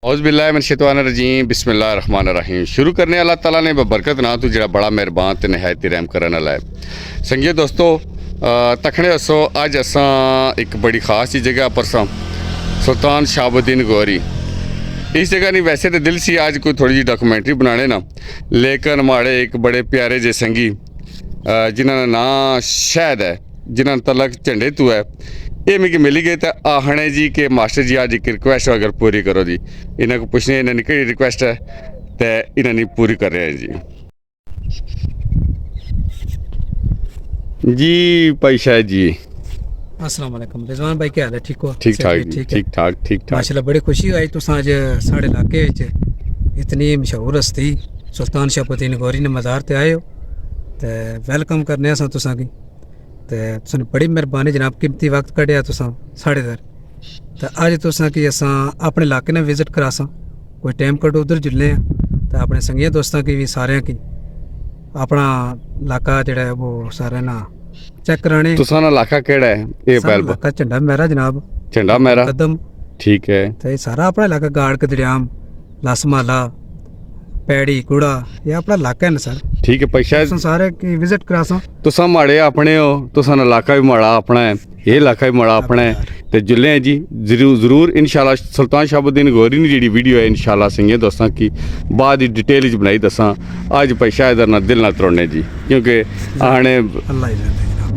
औज़ुबिल्लाहिमिनश्शैतानिर्रजीम बिस्मिल्लाहिर्रहमानिर्रहीम। शुरू करने अल्लाह ताला ने बबरकत ना तो जड़ा बड़ा मेहरबान ते नहायत रहम करन वाला है। संगियो दोस्तों तखने असो अज असां एक बड़ी ख़ास जी जगह पर सां सुल्तान शहाबुद्दीन गौरी। इस जगह नहीं वैसे तो दिल सी आज कोई थोड़ी जी डॉक्यूमेंट्री बनाने ना, लेकिन हमारे एक बड़े प्यारे जे संगी जिन्होंने नाम शायद है जिन्होंने तलक झंडे तू है ये मिगी मिली गए तो आखने जी कि मास्टर जी आज एक रिक्वेस्ट अगर पूरी करो जी। इन्हें को पूछने इन्हें कई रिक्वेस्ट है तो इन्हें पूरी कर रहे हैं जी भाई शायद जी। अस्सलाम वालेकुम रिजवान भाई, क्या हाल है? ठीक हो? ठीक ठाक जी, ठीक ठाक माशाल्लाह बड़ी खुशी हुई तुस अज साढ़े इलाके इतनी मशहूर हस्ती सुल्तान शहाबुद्दीन गौरी ने मज़ार ते आए हो तो वेलकम करने असां तुसां गी तो बड़ी मेहरबानी जनाब, कीमती वक्त कढ़िया तुसां साढ़े दर तो अज तुसां कि असां अपने इलाके ने विजिट करासां, कोई टाइम कड्ढो उधर जुलने तो अपने संगिया दोस्तों की भी सारे की अपना इलाका जो है वो सारे ना चेक कराने। तुसां दा इलाका केड़ा है? ये पहल इलाका झंडा मेरा जनाब, झंडा मेरा कदम ठीक है। तो ये सारा अपना इलाका गाड़ कदरियाम लसमाला पैड़ी कूड़ा ये अपना इलाका है ना सर। ठीक है पैसा सारे की विजिट करासा। तुसां माड़े अपने हो, तुसां इलाका भी माड़ा अपना है, ये इलाका भी माड़ा अपना है तो जुले हैं जी। जरूर इंशाल्लाह सुल्तान शहाबुद्दीन गौरी ने जी वीडियो है इंशाल्लाह संगिया दोस्तों की बाद ही डिटेल बनाई दसा। अज पैसा इधर ना दिल ना त्रोड़ने जी, क्योंकि आने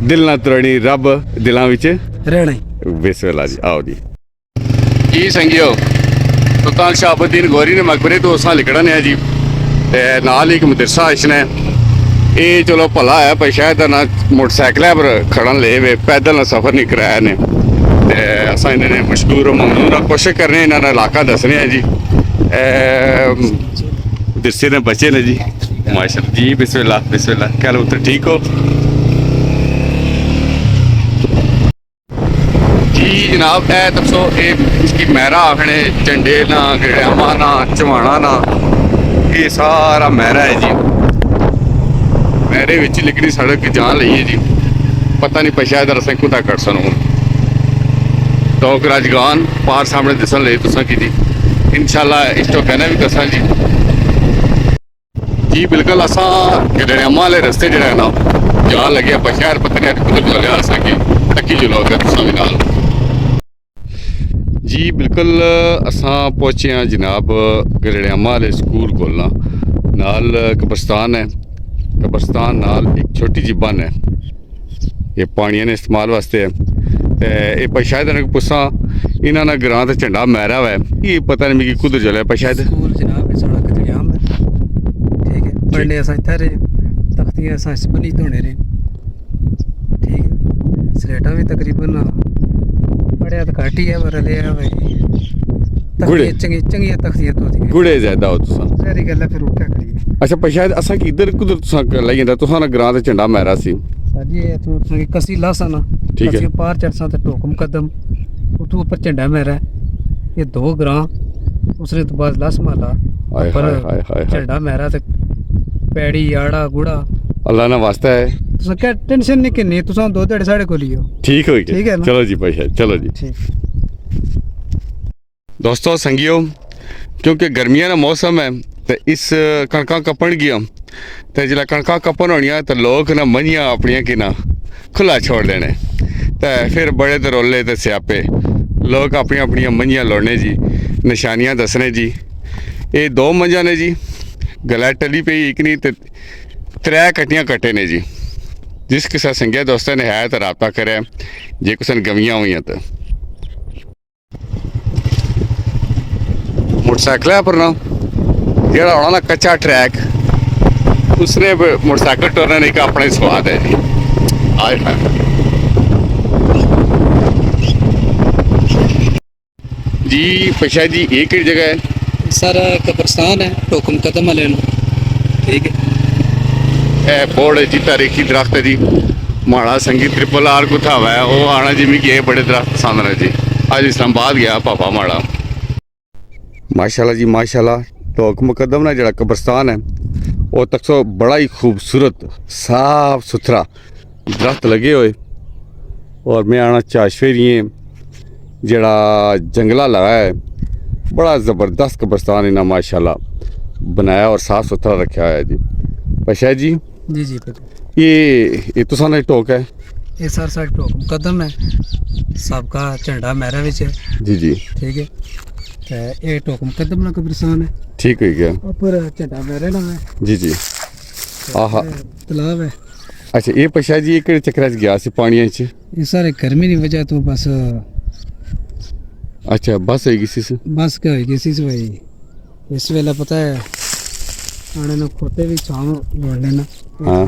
दिल ना त्रोड़ी रब दिलों विच रहना बिस्मिल्लाह जी। आओ जी संगियो सुल्तान शहाबुद्दीन गौरी ने मकबरे तो असा लिखना है जी ते नाल एक मदरसा इसने ये चलो भला है भाई शायद ना मोटरसाइकिल पर खड़न ले वे पैदल ना सफ़र नहीं कराया ने ते असा इन्हें मशहूर ममनून कोशिश करने इन्होंने इलाका दसने हैं जी। मदरसे ने बचे ने जी माशाअल्लाह जी। बिस्मिल्लाह बिस्मिल्लाह। क्या लो तो ठीक हो जी जनाब? है दसो इसकी मैरा आखने झंडे ना गड़ियामा ना चवाना ना ये सारा मैरा है जी। मैरे विच लिखनी सड़क जान ली है जी, पता नहीं पछा इधर असें कुदा कट सन टोक राजगान पार सामने दसन ले तुसा की जी इंशाल्लाह इस तो कहना भी दसा जी। जी बिल्कुल असा गड़ियामा वाले रस्ते जो है ना जान लगे पछा पता नहीं कुदर जो लिया असा की तकी जो लोग तुसा भी नाल जी। बिल्कुल असां पहुँचे हैं जनाब गड़ियामा वाले स्कूल कोल नाल कब्रस्तान है, कब्रस्तान नाल एक छोटी जी बन है ये पानिया ने इस्तेमाल वास्ते है तो ये पर शायद पुछा इन्होंने ग्रां से झंडा मैरा हुआ है ये पता नहीं मिगी कुदर चलिया पर शायद स्कूल जनाब साढ़ा कदरियाम है। ठीक है पढ़ने असां इत्थे रहे तख्तियां असां इस बनी धोने रहे। ठीक है स्लेटां भी तकरीबन पढ़िया तो घट ही है पर ले भाई चंगी चंगी तख्तियां तो गुड़े ज्यादा हो तुसा सारी गल फिर क्या करिए। अच्छा पर शायद असा कि इधर कुदर तुसा लाई जंदा तुसा ना ग्रां से झंडा मैरा सी सर ये तुसा कसी लासा ना ठीक है पार चढ़सा तो टोकम कदम उठू ऊपर झंडा मेरा ये दो ग्रां उसने तो बाद लसमाला पर झंडा मेरा तो पैड़ी आड़ा गुड़ा अल्लाह ना वास्ता है। तुसा क्या टेंशन नहीं करनी तुसा दो ध्याड़े साढ़े को लियो ठीक हो ठीक है ना? चलो जी भाई चलो जी। दोस्तों संगियो क्योंकि गर्मियां का मौसम है तो इस कणक कपन गया तो जिला कणक कपन होनिया तो लोग ना मंझियां अपनिया कि ना खुला छोड़ देने तो फिर बड़े दरोले तो स्यापे लोग अपनी अपनी मंझियां लोड़ने जी निशानियां दसने जी। ये दो मंझां ने जी गला टली पई एक नहीं तो त्रै कट्टियां कट्टे ने जी। जिस किसा संगिया दोस्तों ने है तो रबता करे जे कुछ गमियां हुई तो मोटरसाइकिल पर ना जोड़ा होना ना कच्चा ट्रैक उसने मोटरसाइकिल टोरने का अपना ही स्वाद है जी। जी पशा जी ये कि जगह है? सारा कब्रस्तान है टोकम कदम वाले ठीक है। बोर्ड जी तारीखी दरख्त है जी माड़ा संगी ट्रिपल आर को था है वो आना जी मिगी ये बड़े दरख्त पसंद ने जी। अज इस्लामाबाद गया पापा माड़ा माशाल्लाह जी माशाल्लाह। टोक मुकदम ना जड़ा कब्रस्तान है वो तक सो बड़ा ही खूबसूरत साफ सुथरा दरख्त लगे हुए और मैं आना चाशफेरिए जड़ा जंगला लगा है बड़ा ज़बरदस्त कब्रस्तान इन्हें माशाल्लाह बनाया और साफ़ सुथरा रखा है जी। पशा जी जी जी पता ये तो साना टोक है ये सर साइड टोक मुकदम है सबका झंडा मेरा विच है जी जी ठीक है तो ये टोक मुकदम ना कब्रिस्तान है ठीक हो गया ऊपर झंडा मेरे ना है जी जी आहा तालाब है अच्छा ये पशा जी एक चक्कर च गया सी पानी च ये सारे गर्मी की वजह तो बस अच्छा बस होगी सी बस क्या होगी इसी से भाई इस वेला पता है आने ना खोटे भी छाव मोड़ लेना हाँ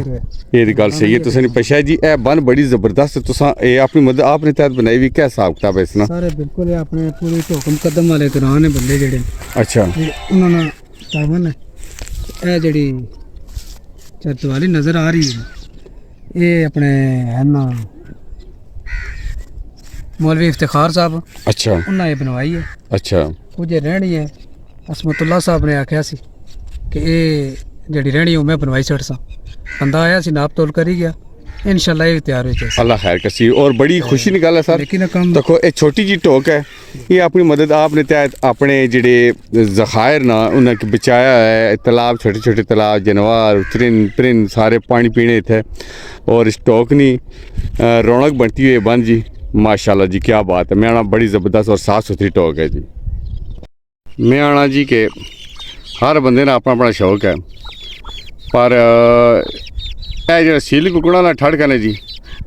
ये गल सही है तुसें पशा जी ए बन बड़ी जबरदस्त तुसा ये अपनी मदद आपने तहत बनाई हुई क्या हिसाब किताब है इसना सारे बिल्कुल ये अपने पूरे टोकम कदम वाले कराने बंदे जेड़े अच्छा उन्होंने तावन है जेड़ी छत वाली नजर आ रही है ये अपने है ना मौलवी इफ्तिखार साहब अच्छा उन्हें ये बनवाई है अच्छा कुछ रहनी है असमतुल्ला साहब ने आख्या सी कि ये जड़ी रहनी है मैं बनवाई छड़ सा बंदा आया सी नाप तोल कर ही गया इंशाल्लाह ये भी तैयार हो जाए अल्लाह खैर कसी और बड़ी खुशी निकाला सर लेकिन कम देखो ये छोटी जी टोक है ये अपनी मदद आपने तहत अपने जेड़े ज़खायर ना उन्हें बचाया है तालाब छोटे छोटे तालाब जानवर उतरिन परिन सारे पानी पीने थे और इस टोक नी रौनक बनती हुई बन जी माशाल्लाह जी क्या बात है मैं आना बड़ी ज़बरदस्त और साफ़ सुथरी टोक है जी मैं आना जी के हर बंदे ना अपना अपना शौक है पर जो सील कुकड़ा ना ठड़ कने जी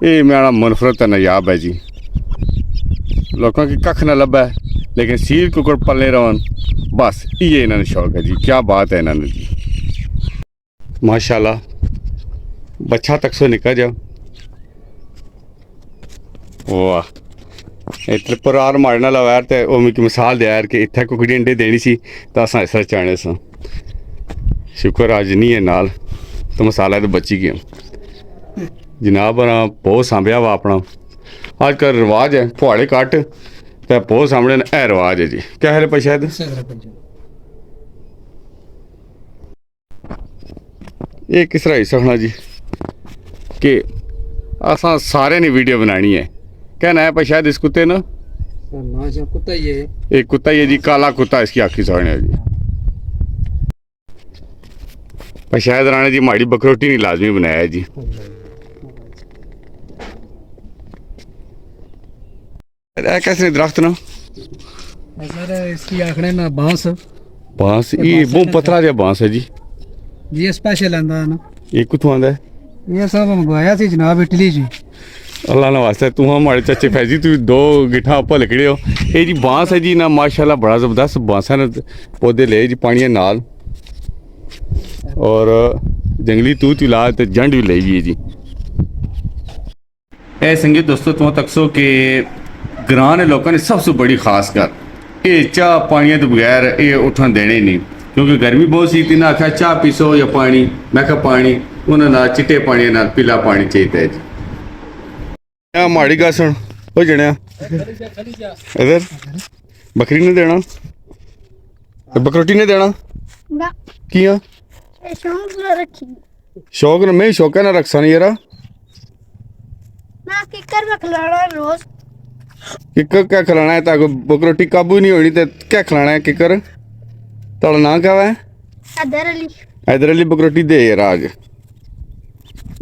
ये मेरा मनफरत नायाब है जी लोगों की कख ना लभे लेकिन सील कुकड़ पलने रहन बस ये इन्होंने शौक है जी क्या बात है इन्होंने जी माशाल्लाह बच्चा तक सो निकल जाओ वाह इतने परिवार माड़े नाल वैर ते ओह मिगी मिसाल दे यार कि इत्थे कुकड़ी अंडे देनी सी तो असां इस चाहने सां शुक्र अज नहीं है नाल तो मसाला तो बची गया जनाब बहुत सांभ्या वा अपना अजकल रिवाज है पुआड़े कट तो बहुत सामने ए रिवाज है जी क्या है पशायद ये किस तरह सकना जी कि असां सारे ने वीडियो बनानी है कहना है पशायद इस कुत्ते ना कुत्ता ही है एक कुत्ता ही है जी काला कुत्ता इसकी आखी सकने है जी पशायद राणा जी माड़ी बकरोटी नहीं लाजमी बनाया है जी कैसे दरख्त ना सर इसकी आखने ना बांस बांस ये बहुत पतला जहा बांस है जी ये स्पेशल आंदा है ना ये कुत्थों आंदा है ये सब मंगवाया सी जनाब इटली जी अल्लाह ना वास्ते तू हमारे चाचे फैजी तू दो गिठा ऊपर लिखड़े हो ये जी बांस है जी ना माशाल्लाह बड़ा ज़बरदस्त बांस है ना पौधे ले जी पानी नाल और जंगली तूत भी ला ते जंड भी ले गई जी ए संगीत दोस्तों तुम तक सो के ग्रां ने लोगों ने सबसे बड़ी खास कर ये चाह पानी तो बगैर ये उठन देने ही नहीं क्योंकि गर्मी बहुत सी थी ना आख्या चाह पीसो या पानी मैं कहा पानी उन्होंने चिट्टे पानी ना पीला पानी चाहिए जी माड़ी गा सुन हो जणिया इधर बकरी ने देना बकरोटी ने देना ना किया ये शौक ना रखी शौक ना मैं शौक है ना रखसा नहीं यारा ना किकर में खिलाना रोज किकर क्या खिलाना है ताकि बकरोटी काबू नहीं होनी तो क्या खिलाना है किकर ताड़ा ना क्या है इधर अली बकरोटी दे यार आज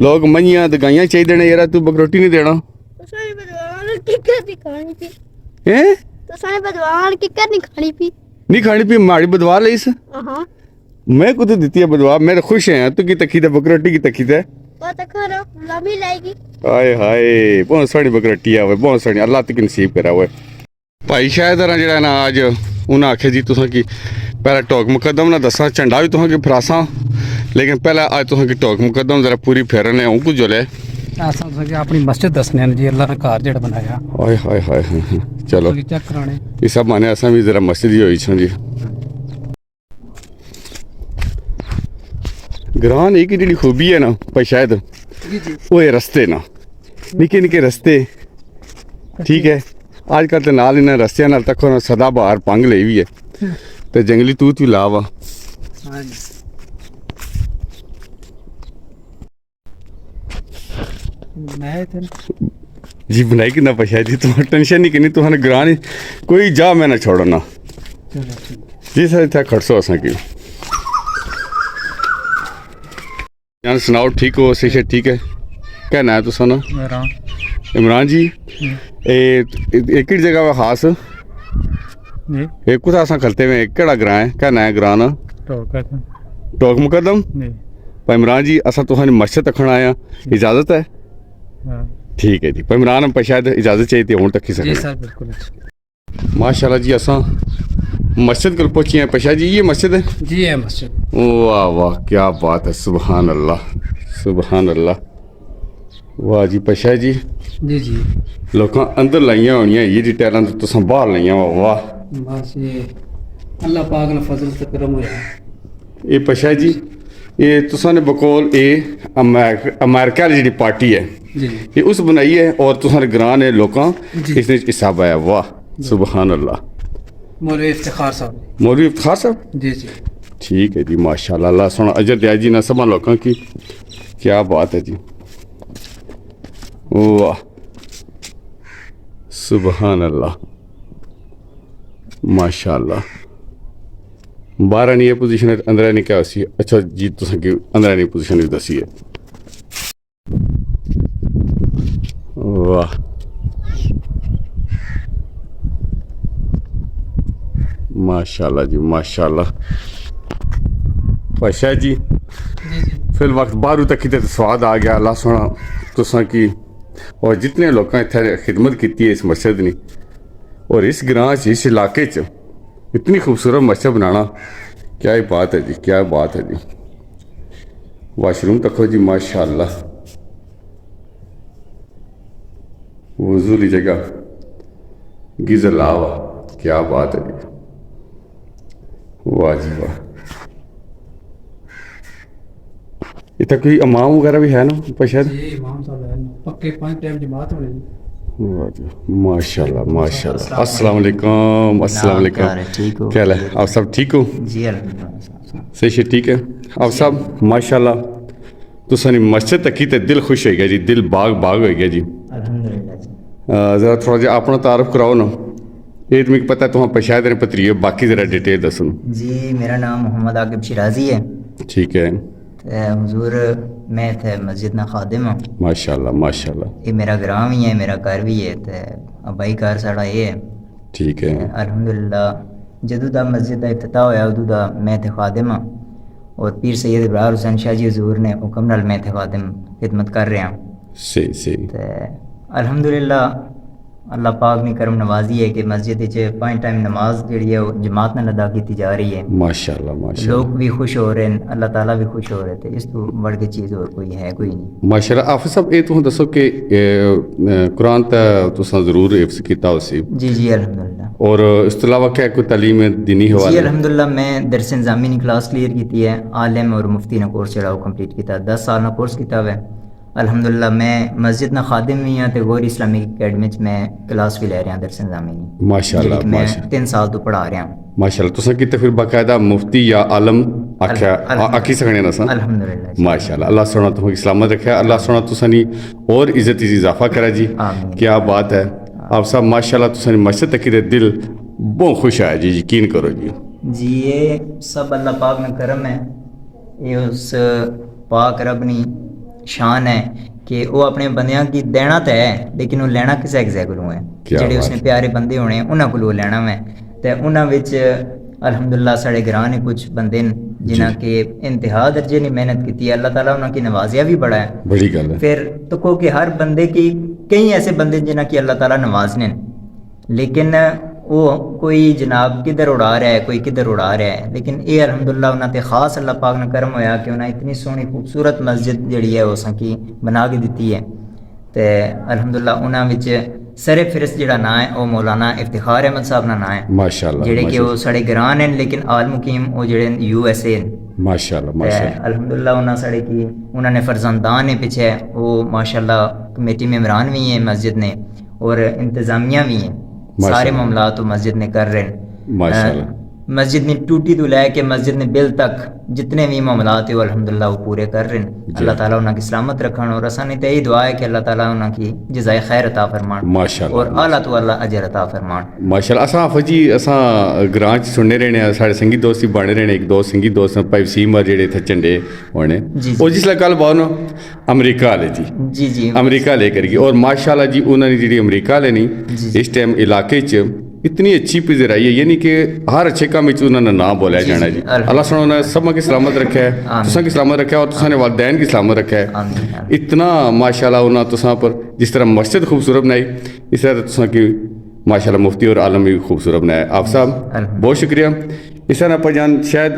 लोग मंझियां ते गाइयां चाहिए देने यार तू बकरोटी नहीं देना तो सारी बदवान किकर नहीं खानी थी हैं तो सारी बदवान किकर नहीं खानी थी नहीं खानी पी माड़ी बदवा ले इस हाँ मैं को तो देती है बदवा मैं तो खुश है तू की तकी थे बकरोटी की तकी थे वो तो करो लंबी लाएगी हाय हाय बहुत सोहनी बकरोटी है बहुत सोहनी अल्लाह तक नसीब करा हुआ भाई शायद जेड़ा ना अज उन्हें आखे जी तुसें कि पहले टोक मुकदम ना दसा झंडा भी तुसें कि फरासा लेकिन पहले अज तुसें कि टोक मुकदम जरा पूरी फेरने हूँ कुछ जोले अपनी मस्जिद दसने जी अल्लाह ने घर जेड़ा बनाया हाय हाय हाय चलो चेक कराने ये सब माने असा भी जरा मस्जिद ही होई छो जी ग्रां एक जी खूबी है ना भाई शायद वो है रस्ते ना निके निके रस्ते ठीक है आजकल तो नाल इन्हें रस्तियां नाल तक सदा बहार पंग ली भी है तो जंगली तूत भी ला वा जी बनाई कि ना पछा जी तुम टेंशन नहीं करनी तुमने ग्रां कोई जा मैं ना छोड़ना चलो ठीक जी सर इतना खड़सो असांखे जान सुनाओ ठीक हो सही ठीक है क्या ना है तुसा ना मेरा इमरान जी एक ही जगह खास जी एक कुछ असां खलते में केड़ा ग्रां है क्या ना है ग्रां ना तो कहते टोक मुकदम जी पर इमरान जी असां तुहांजी मस्जिद तखण आया इजाज़त है ठीक है जी पर इमरान पर शायद इजाज़त चाहिए थी हुण तक ही जी सके सर बिल्कुल माशाल्लाह जी असां मस्जिद कल पहुंची हैं पशा जी ये मस्जिद है जी है मस्जिद वाह वाह क्या बात है सुबहान अल्लाह सुबहान अल्लाह वाह जी पशा जी जी जी लोकां अंदर लाइयां होनियां ये डिटेलां तो तुसां बाहर लाइयां वाह बस ये अल्लाह पाक ने फजल से करम होया ये पशा जी ये तुसां ने बकौल ये अमेरिका वाली जी पार्टी है जी ये उस बनाई है और तुसां ने ग्रां ने लोकां जी। इसने हिस्सा पाया वाह सुबहान अल्लाह मौलवी इफ्तिखार साहब मौलवी इफ्तिखार साहब जी जी ठीक है जी माशाल्लाह अल्लाह सोना अजर दिया जी ना समा लोगों की क्या बात है जी वाह सुबहान अल्लाह माशाल्लाह बारह नहीं पोजीशन है अंदर नहीं क्या सी अच्छा जी तुसें की अंदर नहीं पोजीशन भी दसी है वाह माशाल्लाह जी माशाल्लाह पाशा जी जी जी फिर वक्त बारू तक किते स्वाद आ गया अल्लाह सोना तुसा की और जितने लोगों इतने खिदमत की है इस मस्जिद ने और इस ग्रां च इस इलाके च इतनी खूबसूरत मस्जिद बनाना क्या ही बात है जी क्या बात है जी वाशरूम तको जी माशाल्लाह वजू की जगह गीजर लावा क्या बात है जी वाह जी वाह इतना कोई इमाम वगैरह भी है ना पर शायद जी इमाम साहब है पक्के 5 टाइम जमात होने जी वाह जी, माशाल्लाह माशाल्लाह अस्सलाम वालेकुम अस्सलाम वालेकुम ठीक हो क्या हाल है आप सब ठीक हो जी अल्हम्दुलिल्लाह सही से ठीक है आप सब माशाल्लाह तुसानी मस्जिद तक ते दिल खुश हो गया जी दिल बाग बाग हो गया जी अल्हम्दुलिल्लाह जी ज़रा थोड़ा जिहा अपना तारुफ कराओ ना ये तो मुझे पता है तुम पशायद ने पत्री है बाकी ज़रा डिटेल दसो जी मेरा नाम मोहम्मद आकिब शिराजी है ठीक है ते हुजूर मैं थे मस्जिद ना खादिम हूँ माशाल्लाह माशाल्लाह ये मेरा ग्राम ही है मेरा घर भी है ते अबाई घर साड़ा ये है ठीक है अल्हम्दुलिल्लाह जदों दा मस्जिद का इफ्तिताह होया उदों दा मैं थे खादिम हाँ और पीर सैयद इब्रार हुसैन शाह जी हुजूर ने हुक्म नाल मैं थे खादिम खिदमत कर रहा हूँ सही सही ते अल्हम्दुलिल्लाह अल्लाह पाक ने करम नवाजी है कि मस्जिद च 5 टाइम नमाज जी है वो जमात नाल अदा की जा रही है माशाल्लाह माशाल्लाह लोग भी खुश हो रहे हैं अल्लाह ताला भी खुश हो रहे थे इस तो बढ़ के चीज़ और कोई है कोई नहीं माशाल्लाह आफिस साहब ये तुम दसो कि कुरान तो तुसा जरूर हिफ्ज़ कीता उसी जी जी अल्हम्दुलिल्लाह और इस तो अलावा क्या कोई तालीम दीनी जी हवाले अल्हम्दुलिल्लाह मैं दरस निज़ामी ने क्लास क्लियर की है आलिम और मुफ्ती ने कोर्स जरा कंप्लीट किया 10 साल का कोर्स किया है अल्हम्दुलिल्लाह मैं मस्जिद ना खादिम भी हाँ तो गौर इस्लामिक अकेडमी च मैं क्लास भी ले रहा दरस निज़ामी ने माशाल्लाह मैं माशाल्लाह 3 साल तो पढ़ा रहा हूँ माशाल्लाह तुसा किते फिर बाकायदा मुफ्ती या आलम आख्या आखी सकने ना सा अल्हम्दुलिल्लाह जी। माशाल्लाह अल्लाह सोना तुम्हें सलामत रखे अल्लाह सोना तुसानी और इज्जत इजाफा करे जी आमीन। क्या बात है आप सब माशाल्लाह तुसानी मस्जिद तक किते दिल बहुत खुश आया जी यकीन करो जी जी ये सब अल्लाह पाक में करम है ये उस पाक रब नी शान है कि वो अपने बंदियां की देना तो है लेकिन वो लेना किसे किसे कोलों है क्या जेडे बात उसने प्यारे बंदे होने उन्हां कोलों लेना मैं ते उन्हां विच अल्हम्दुलिल्लाह साढ़े ग्रां ने कुछ बंदे जिन्हां के इंतहा दर्जे ने मेहनत की है अल्लाह ताला उन्हां की नवाजिया भी बड़ा है बड़ी गल है फिर तो को कि हर बंदे की कई ऐसे बंदे जिन्हां की अल्लाह ताला नवाजने लेकिन वो कोई जनाब किधर उड़ा रहा है कोई किधर उड़ा रहा है लेकिन ये अल्हम्दुलिल्लाह उन्होंने खास अल्लाह पाक ने करम होया कि उन्हें इतनी सोहनी खूबसूरत मस्जिद जी है वो की बना के दी है तो अल्हम्दुलिल्लाह उन्होंने सरे फिरस्त जो ना है वो मौलाना इफ्तिखार अहमद साहब ना है माशाल्लाह जेडे कि वो साढ़े ग्रां ने लेकिन आल मुकीम वो जेडे USA माशाल्लाह माशाल्लाह अल्हम्दुलिल्लाह उन्होंने साढ़े की उन्होंने फरजंदान है पीछे वो माशाल्लाह कमेटी मेम्बरान भी हैं मस्जिद ने और इंतज़ामिया भी हैं सारे मामला तो मस्जिद ने कर रहे हैं माशाल्लाह मस्जिद ने टूटी तो लैके मस्जिद ने बिल तक जितने भी मामलात है वो अल्हम्दुलिल्लाह वो पूरे कर रहे हैं। अल्लाह ताला उन्हें की सलामत रखन और असानी तो यही दुआ है कि अल्लाह ताला उन्हें की जज़ाए खैर अता फरमान माशाल्लाह। और आला तो अल्लाह अजर अता फरमान। माशाल्लाह। असां आफत जी असां ग्रां च सुनने रहने आं, साढ़े संगी दोस्त ही बने रहने, एक दोस्त संगी दोस्त भाई वसीम और जेड़े इत्थे झंडे होने जी। और जिसलै गल बात ना अमरीका वाले जी जी जी अमरीका लेकर गई और माशाल्लाह जी उन्होंने जी अमरीका वाले जी। नहीं इस टाइम इलाके च इतनी अच्छी पिजर आई है, यानी कि हर अच्छे काम में उन्होंने नाम बोलिया जाना जी। अल्लाह सुनो ने सब की सलामत रखा है, तुसा की सलामत रखा है और तुसा ने वालदैन की सलामत रखा है। आमीन। इतना माशाल्लाह उन्होंने तुसा पर जिस तरह मस्जिद खूबसूरत बनाई इस तरह तुसा की माशाल्लाह मुफ्ती और आलम भी खूबसूरत बनाया। आप साहब बहुत शुक्रिया। इस तरह पर जान शायद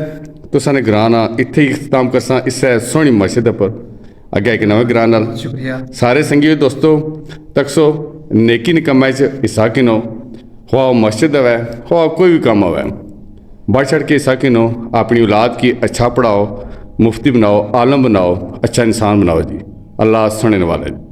तुसा ने ग्रां ना इत्थे ही इख्तिताम करसा इससे सोहनी मस्जिद पर अगे एक नवे ग्रां नाल शुक्रिया। सारे संगी दोस्तों तकसो नेकी निकम्मा च हिस्सा किनो ख्वा मस्जिद है ख्वा कोई भी काम है बढ़ चढ़ के हिस्सा किनो अपनी औलाद की अच्छा पढ़ाओ, मुफ्ती बनाओ, आलम बनाओ, अच्छा इंसान बनाओ जी। अल्लाह सुनने वाला जी।